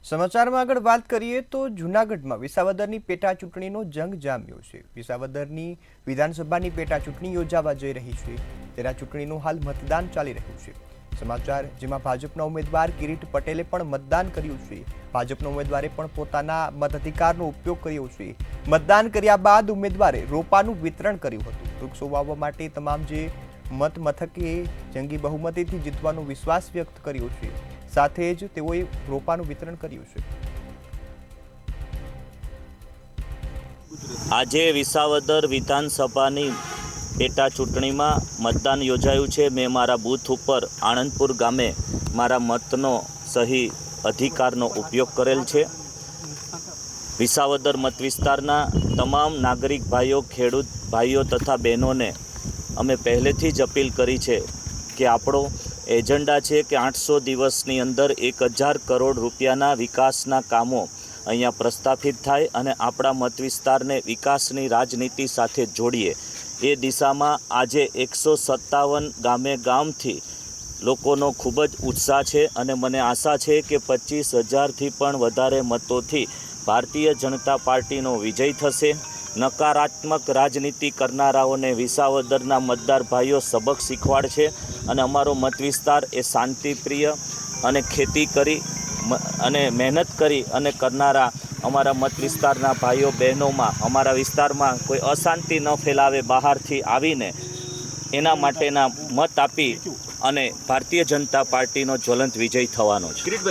સમાચારમાં આગળ વાત કરીએ તો જૂનાગઢમાં વિસાવદરની પેટા ચૂંટણીનો જંગ જામ્યો છે। વિસાવદરની વિધાનસભાની પેટા ચૂંટણી યોજાવા જઈ રહી છે। તેના ચૂંટણીનું હાલ મતદાન ચાલી રહ્યું છે। સમાચાર જેમાં ભાજપના ઉમેદવાર કિરીટ પટેલે પણ મતદાન કર્યું છે। ભાજપના ઉમેદવારે પણ પોતાના મતાધિકારનો ઉપયોગ કર્યો છે। મતદાન કર્યા બાદ ઉમેદવારે રોપાનું વિતરણ કર્યું હતું। વૃક્ષો વાવવા માટે તમામ જે મત મથકે જંગી બહુમતીથી જીતવાનો વિશ્વાસ વ્યક્ત કર્યો છે। સાથે જ તેઓએ રોપાનું વિતરણ કર્યું છે। આજે વિસાવદર વિધાનસભાની પેટા ચૂંટણીમાં મતદાન યોજાયું છે। મેં મારા બૂથ ઉપર આણંદપુર ગામે મારા મતનો સહી અધિકારનો ઉપયોગ કરેલ છે। વિસાવદર મત વિસ્તારના તમામ નાગરિક ભાઈઓ, ખેડૂત ભાઈઓ તથા બહેનોને અમે પહેલેથી જ અપીલ કરી છે કે આપણો એજન્ડા છે કે 800 દિવસની અંદર 1000 કરોડ રૂપિયાના વિકાસના કામો અહીંયા પ્રસ્થાપિત થાય અને આપણા મત વિસ્તારને વિકાસની રાજનીતિ સાથે જોડીએ। એ દિશામાં આજે 157 ગામે ગામથી લોકોનો ખૂબ જ ઉત્સાહ છે અને મને આશા છે કે 25,000થી પણ વધારે મતોથી ભારતીય જનતા પાર્ટીનો વિજય થશે। નકારાત્મક રાજનીતિ કરનારાઓને વિસાવદરના મતદાર ભાઈઓ સબક શીખવાડશે અને અમારો મત વિસ્તાર એ શાંતિપ્રિય અને ખેતી કરી અને મહેનત કરી અને કરનારા અમારા મત વિસ્તારના ભાઈઓ બહેનોમાં અમારા વિસ્તારમાં કોઈ અશાંતિ ન ફેલાવે બહારથી આવીને એના માટેના મત આપી અને ભારતીય જનતા પાર્ટીનો જ્વલંત વિજય થવાનો છે।